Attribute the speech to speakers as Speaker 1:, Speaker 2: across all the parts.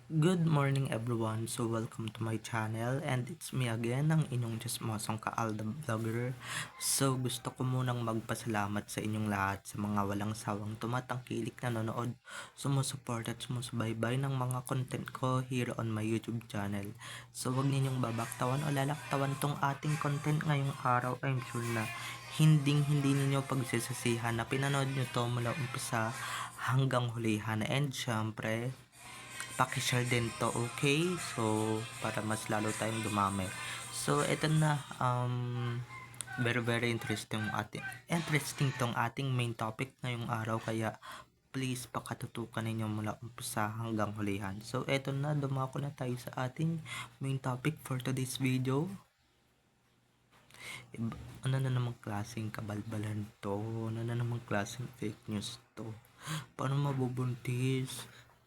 Speaker 1: Good morning everyone. So welcome to my channel and it's me again, ang inyong Chismosong Kaalda Vlogger. So gusto ko munang magpasalamat sa inyong lahat sa mga walang sawang tumatangkilik na nanonood, sumusuport at sumusubaybay ng mga content ko here on my YouTube channel. So wag ninyong babaktawan o lalaktawan tong ating content ngayong araw. I'm sure na hindi ninyo pagsisisihan na pinanood nyo to mula umpisa hanggang hulihan. And syempre pakishare din to, okay? So, para mas lalo tayong dumami. So, ito na, very interesting tong ating main topic ngayong araw, kaya please pakatutukan ninyo mula umpisa hanggang hulihan. So, ito na, dumako na tayo sa ating main topic for today's video. Ano na namang klaseng kabalbalan to? Ano na namang klaseng fake news to? Paano mabubuntis?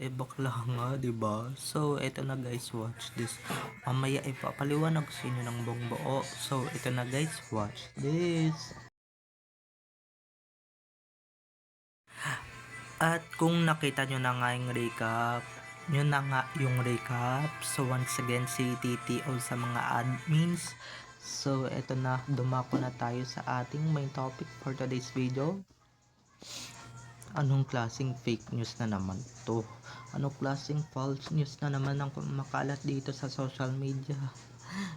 Speaker 1: Bakla nga, diba? So, eto na guys, watch this. Mamaya ipapaliwanag sa inyo ng buong buo. So, eto na guys, watch this. At kung nakita nyo na nga yung recap, yun na nga yung recap. So, once again, si TTO sa mga admins. So, eto na, dumako na tayo sa ating main topic for today's video. Anong klaseng fake news na naman to? Anong klaseng false news na naman ang makalat dito sa social media?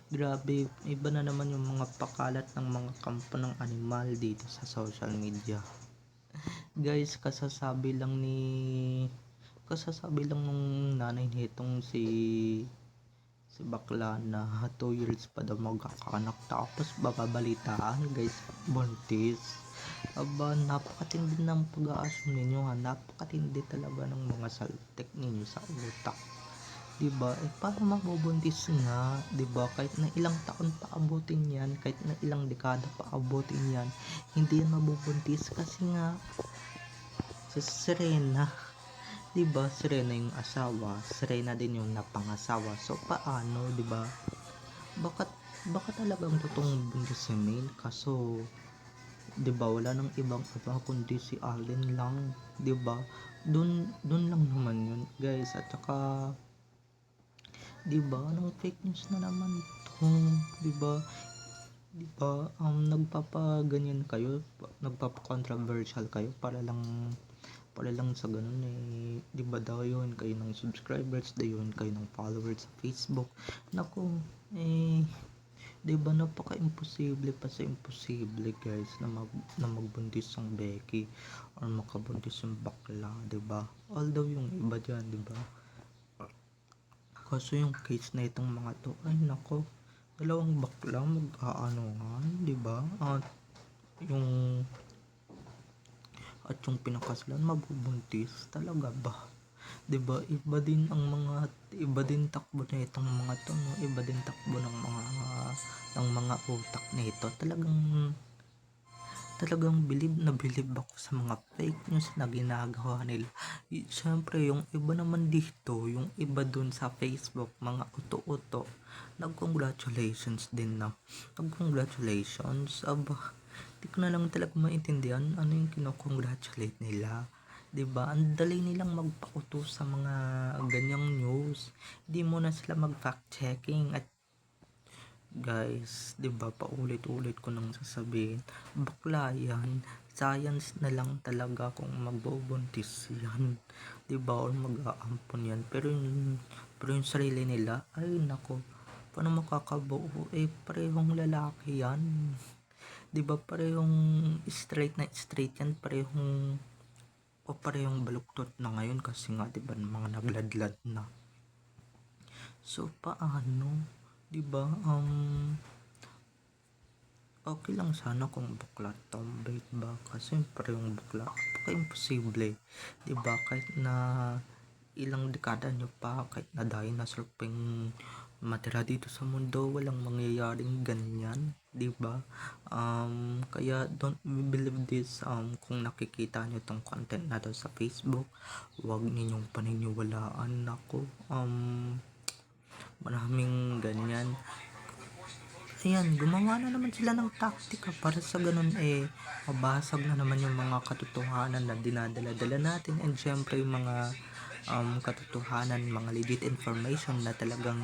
Speaker 1: Grabe, iba na naman yung mga pakalat ng mga kampo ng animal dito sa social media. Guys, kasasabi lang nung nanay nitong si bakla na 2 years pa daw magkakanak, tapos bababalitaan guys, buntis. Aba, napakatindi ng pag-aasum ninyo ha. Napakatindi talaga ng mga saltek ninyo sa utak. Diba? Paano mabubuntis nga? Diba? Kahit na ilang taon pa abutin yan, kahit na ilang dekada pa abutin yan, hindi yan mabubuntis kasi nga si Serena. Diba? Serena yung asawa, Serena din yung napangasawa. So, paano? Diba? Baka talagang totoong buntis si Mail, kaso 'di ba wala nang ibang iba kundi si Allen lang, 'di ba? Dun lang naman yun guys. At saka 'di ba anong fake news na naman to, 'di ba? 'Di ba nagpapaganyan kayo, nagpapa-controversial kayo para lang sa ganun, 'di ba daw yun kayo ng subscribers, daw yun kayo ng followers sa Facebook. Naku, 'di ba napaka-imposible pa sa imposible guys na magbuntis ang Becky or makabuntis yung bakla, 'di ba? Although yung iba diyan, 'di ba? Kaso yung case na itong mga to, ay nako, dalawang bakla mag-aanuhan, 'di ba? Yung yung pinakasalan mabubuntis talaga ba? 'Di ba iba din takbo na itong mga to, no? Iba din takbo ng mga utak nito. Talagang bilib ako sa mga fake news na ginagawa nila. Siyempre yung iba naman dito, yung iba dun sa Facebook, mga uto-uto, nag-congratulations din na. Nag-congratulations, aba, di ko na lang talaga maintindihan ano yung kino-congratulate nila. 'Di ba? Ang dali nilang magpauto sa mga ganyang news. Hindi mo na sila mag-fact checking. At guys, 'di ba, paulit-ulit ko nang sasabihin, bakla yan. Science na lang talaga kung magbubuntis yan. 'Di ba? Or mag-aampon yan. Pero yung sarili nila, ay nako, paano makakabuo? Parehong lalaki yan. 'Di ba? Parehong straight yan, parehong baluktot na ngayon kasi nga 'di ba mga nagladlad na. So paano, 'di ba? Okay lang sana kung bakla tomboy ba, kasi parehong bakla, imposible, 'di ba? Kahit na ilang dekada nyo pa, kahit na dinosaur pa yung matira dito sa mundo, walang mangyayaring ganyan, 'di ba? Kaya don't believe this. Kung nakikita nyo tong content na to sa Facebook, wag ninyong paniniwalaan. Ako maraming ganyan. Ayan, gumawa na naman sila ng taktika para sa ganun mabasag na naman yung mga katotohanan na dinadala-dala natin, and syempre yung mga katotohanan, mga legit information na talagang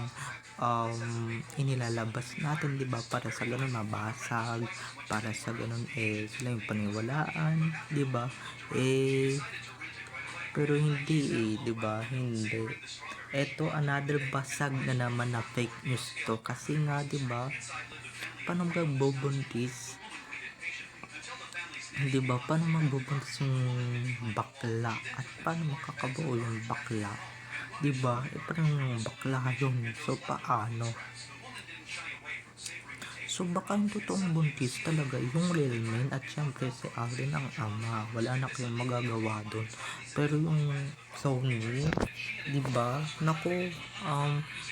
Speaker 1: inilalabas natin, 'di ba? Para sa ganun mabasag, para sa ganun sila yung paniwalaan, 'di ba? Pero hindi 'di ba? Hindi. Eto another basag na naman na fake news to kasi nga 'di ba? Paano magbubuntis? 'Di ba? Paano magbubuntis yung bakla at paano makakabuo yung bakla? 'Di ba? Parang bakla yun. So paano? So baka yung totoong buntis talaga yung real man at syempre si Alden ang ama. Wala na kayong magagawa doon. Pero yung Sony, di ba? Naku,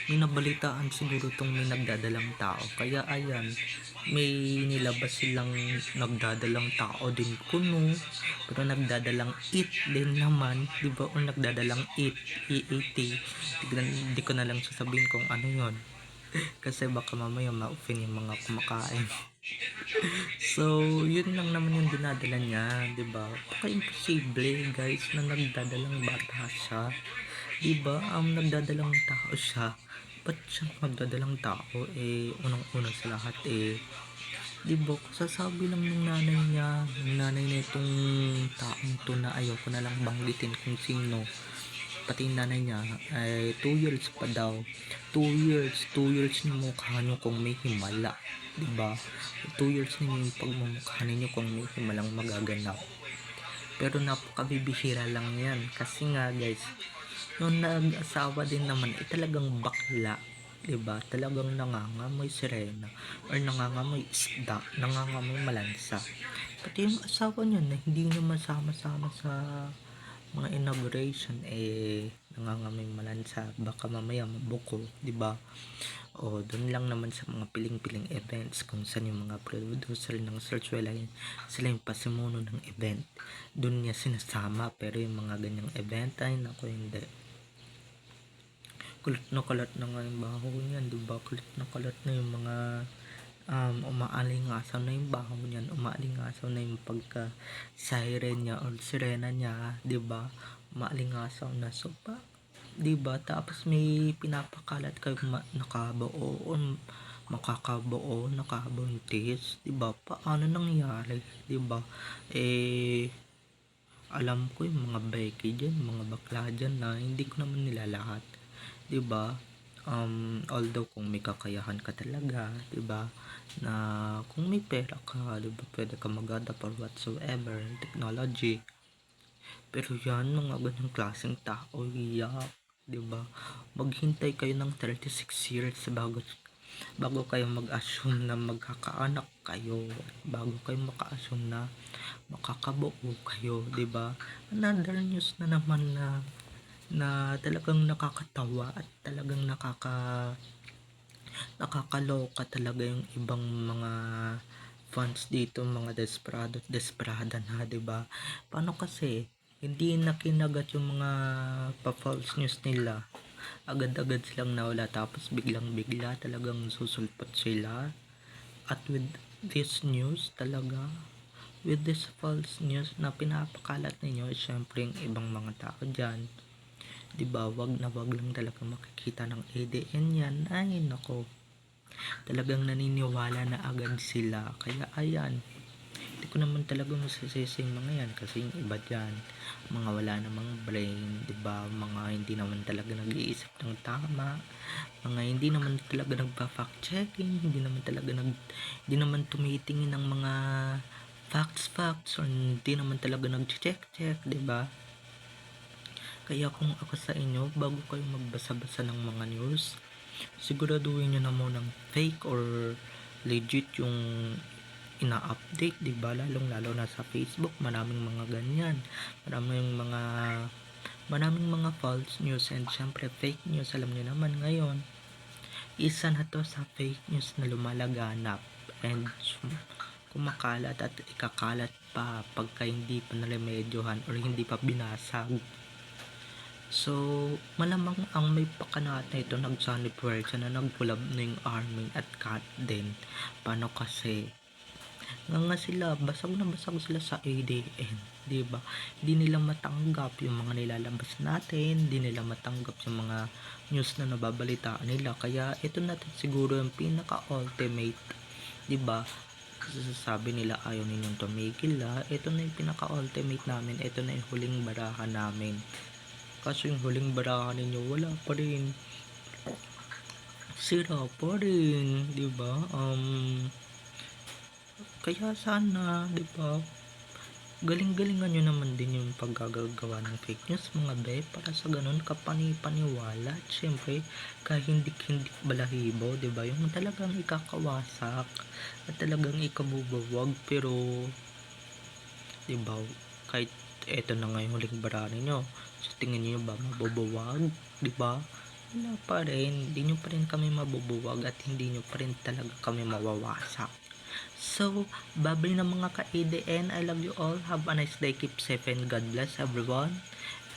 Speaker 1: may nabalitaan siguro tong may nagdadalang tao. Kaya ayan, may nilabas silang nagdadalang tao din kuno. Pero nagdadalang it din naman, di ba? O nagdadalang EAT. Di ko na lang sasabihin kung ano yon kasi baka mamaya ma-offend yung mga kumakain. So, yun lang naman yung dinadala niya, 'di ba? Baka imposible, guys, na nagdadalang bata siya. 'Di ba? Nagdadalang tao siya. Ba't siya magdadalang tao? Unang-una sa lahat 'di ba? Sasabi lang ng nanay niya, ng nanay nitong taong to na ayoko na lang banggitin kung sino. Pati yung nanay niya ay 2 years pa daw. 2 years yung mukha nyo kung may himala, 'di ba? 2 years na yung pagmumukha ninyo kung may himalang magaganap. Pero napakabibihira lang yan kasi nga guys, nung nag-asawa din naman talagang bakla, 'di ba? Talagang nangangamoy sirena or nangangamoy isda, nangangamoy malansa. Pati yung asawa niya na hindi niya masama-sama sa mga inauguration nangangamoy malansa, baka mamaya mabuko, 'di ba? O doon lang naman sa mga piling-piling events kung saan yung mga producer ng Searchwell sila yung pasimuno ng event, doon niya sinasama. Pero yung mga ganyang event ay nako, hindi. Kulat na nga yung baho niyan, 'di ba? Kulat na yung mga umaalingasaw na yung baho niyan, umaalingasaw na yung pagka siren niya or sirena niya, 'di ba? Umaalingasaw na. So pa, 'di ba? Tapos may pinapakalat kayo nakabuo o makakabuo, nakabuntis, 'di ba? Paano nangyari, 'di ba? Alam ko yung mga Becky dyan, mga bakla dyan na hindi ko naman nila lahat, 'di ba? Although kung may kakayahan ka talaga, 'di ba? Na kung may pera ka, 'di ba? Pwede ka mag-adapt or whatsoever technology. Pero yan, mga ganyang klaseng tao, yak, 'di ba? Maghintay kayo ng 36 years bago kayo mag-assume na magkakaanak kayo, bago kayo maka-assume na makakabuo kayo, 'di ba? Another news na naman na talagang nakakatawa at talagang nakakaloka talaga yung ibang mga fans dito, mga desperada na, 'di ba? Paano kasi hindi na kinagat yung mga pa-false news nila, agad-agad silang nawala, tapos biglang-bigla talagang susulpot sila. At with this news talaga, with this false news na pinapakalat ninyo, syempre yung ibang mga tao dyan, 'di ba? Wag lang talaga makikita ng ADN yan, ay nako, talagang naniniwala na agad sila. Kaya ayan, hindi ko naman talaga masisisi yung mga yan kasi yung iba dyan, mga wala namang brain, 'di ba? Mga hindi naman talaga nag-iisip ng tama, mga hindi naman talaga nagpa-fact checking, hindi naman tumitingin ng mga facts or hindi naman talaga nag-check, 'di ba? Kaya kung ako sa inyo, bago kayo magbasa-basa ng mga news, siguraduhin nyo na munang fake or legit yung ina-update, 'di ba? Lalo na sa Facebook, maraming mga ganyan. Maraming mga false news and syempre fake news. Alam niyo naman ngayon, isa na to sa fake news na lumalaganap and kumakalat at ikakalat pa pagka hindi pa naremedyohan or hindi pa binasag. So, malamang ang may pakanat na ito nag-Johnny Puerta na nag-collab na yung Armin at Kat din. Paano kasi? Nga sila, basag na basag sila sa ADN. 'di ba? Hindi nila matanggap yung mga nilalabas natin, hindi nila matanggap yung mga news na nababalitaan nila. Kaya ito na siguro yung pinaka-ultimate, 'di ba? Sabi nila ayaw ninyong tumigil ito na yung pinaka-ultimate namin, ito na yung huling barahan namin. Kaso yung huling barahan ninyo wala pa rin, sira pa rin, 'di ba? Kaya sana, 'di ba? Galing-galingan nyo naman din yung paggagawa ng fake news mga be, para sa ganun kapani-paniwala at syempre kahindik-hindik balahibo, 'di ba? Yung talagang ikakawasak at talagang ikabubuwag, pero 'di ba, kahit eto na nga yung huling bara ninyo, sa tingin niyo ba mabubuwag, 'di ba? Wala pa rin, hindi nyo pa rin kami mabubuwag at hindi nyo pa rin talaga kami mawawasak. So, babay na mga ka-ADN, I love you all. Have a nice day. Keep safe and God bless everyone.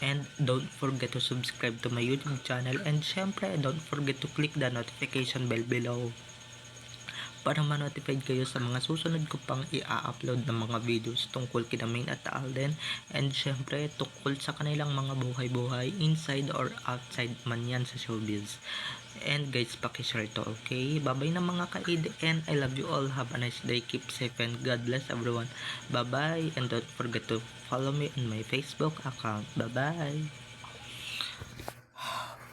Speaker 1: And don't forget to subscribe to my YouTube channel. And syempre, don't forget to click the notification bell below para ma-notified kayo sa mga susunod ko pang i-upload ng mga videos tungkol kina Main at Alden, and syempre tungkol sa kanilang mga buhay-buhay inside or outside man yan sa showbiz. And guys, pakishare to, okay? Bye-bye na mga ka-ADN. I love you all. Have a nice day. Keep safe and God bless everyone. Bye-bye. And don't forget to follow me on my Facebook account. Bye-bye.